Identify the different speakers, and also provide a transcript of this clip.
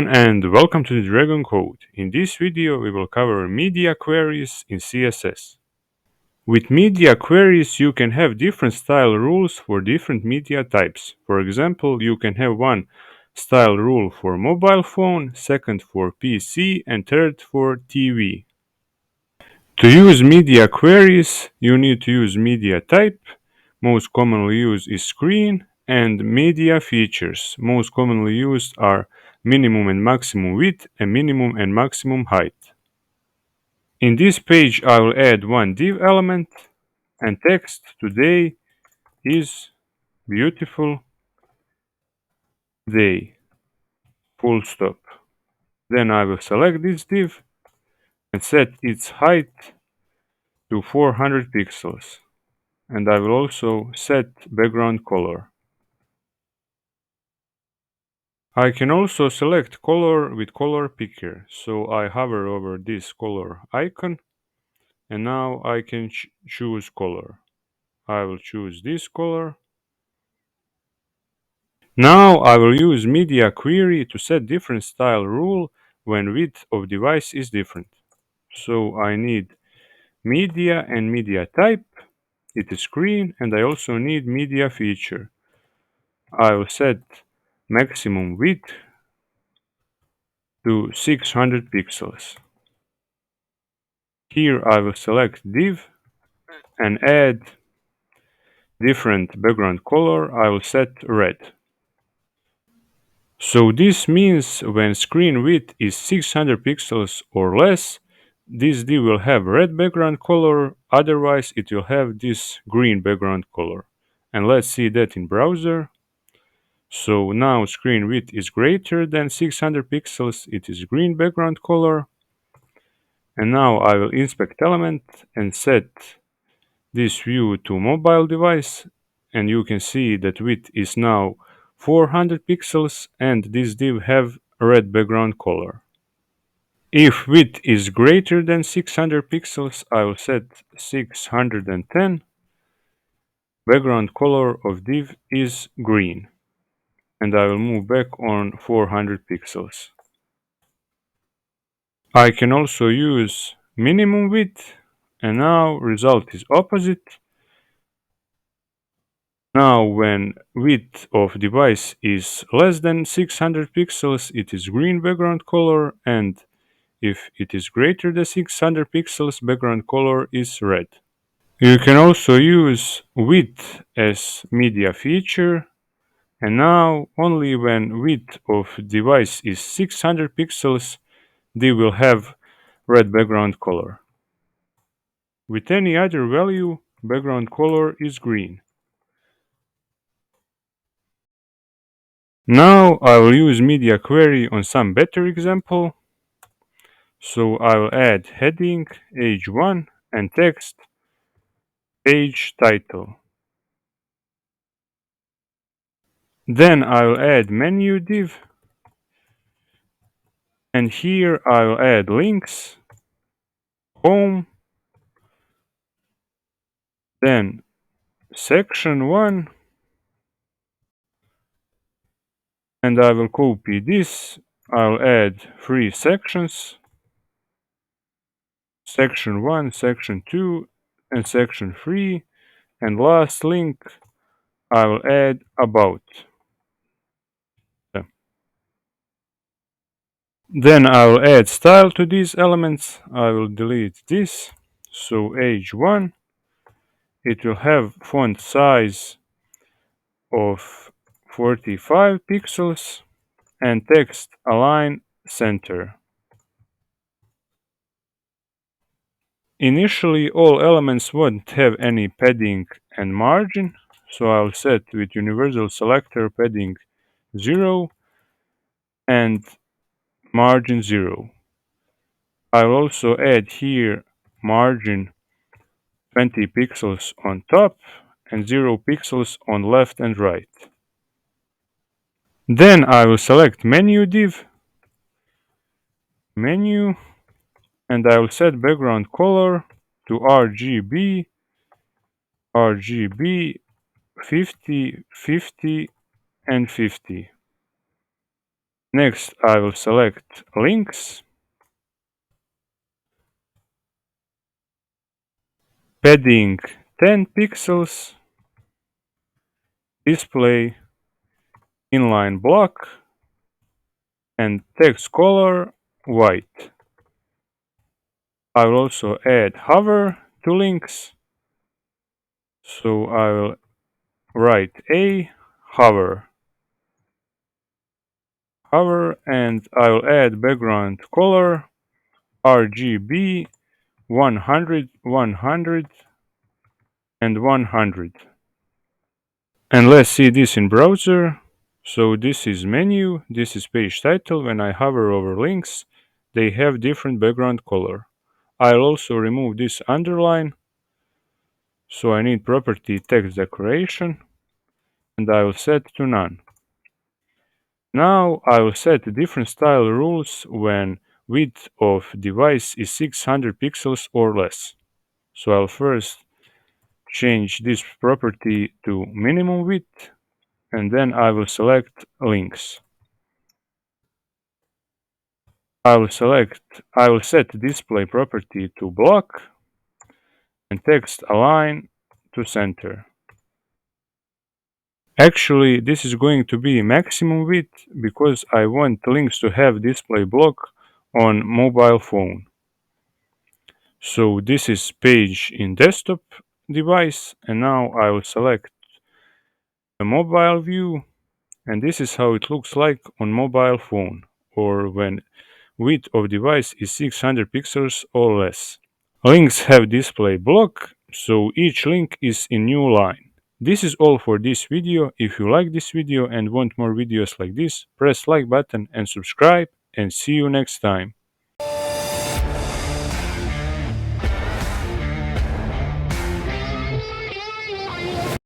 Speaker 1: everyone and welcome to the Dragon Code. In this video we will cover media queries in CSS. With media queries you can have different style rules for different media types. For example, you can have one style rule for mobile phone, second for PC and third for TV. To use media queries you need to use media type, most commonly used is screen, and media features. Most commonly used are minimum and maximum width and minimum and maximum height. In this page I will add one div element and text today is beautiful day, full stop. Then I will select this div and set its height to 400 pixels, and I will also set background color. I can also select color with color picker, so I hover over this color icon and now I can choose color. I will choose this color. Now I will use media query to set different style rule when width of device is different. So I need media and media type, it is screen, and I also need media feature. I will set maximum width to 600 pixels. Here I will select div and add different background color. I will set red. So this means when screen width is 600 pixels or less, this div will have red background color, otherwise it will have this green background color. And let's see that in browser. So now screen width is greater than 600 pixels, it is green background color. And now I will inspect element and set this view to mobile device, and you can see that width is now 400 pixels and this div have red background color. If width is greater than 600 pixels, I will set 610. Background color of div is green, and I will move back on 400 pixels. I can also use minimum width, and now result is opposite. Now when width of device is less than 600 pixels, it is green background color, and if it is greater than 600 pixels, background color is red. You can also use width as media feature, and now only when width of device is 600 pixels, they will have red background color. With any other value, background color is green. Now I will use media query on some better example. So I will add heading h1 and text page title. Then I will add menu div, and here I will add links, home, then section 1, and I will copy this. I'll add 3 sections, section 1, section 2, and section 3, and last link I will add about. Then I will add style to these elements. I will delete this. So h1, it will have font size of 45 pixels and text align center. Initially all elements won't have any padding and margin, so I'll set with universal selector padding 0 and margin 0. I'll also add here margin 20 pixels on top and 0 pixels on left and right. Then I will select menu div, menu, and I will set background color to RGB, RGB 50, 50, and 50. Next, I will select links, padding 10 pixels, display inline block, and text color white. I will also add hover to links, so I will write a hover, and I will add background color RGB 100, 100, and 100. And let's see this in browser. So this is menu, this is page title. When I hover over links, they have different background color. I'll also remove this underline. So I need property text decoration, and I will set to none. Now I will set different style rules when width of device is 600 pixels or less. So I'll first change this property to minimum width, and then I will select links. I will set display property to block and text align to center. Actually, this is going to be maximum width because I want links to have display block on mobile phone. So this is page in desktop device, and now I will select the mobile view, and this is how it looks like on mobile phone or when width of device is 600 pixels or less. Links have display block, so each link is in new line. This is all for this video. If you like this video and want more videos like this, press like button and subscribe, and see you next time.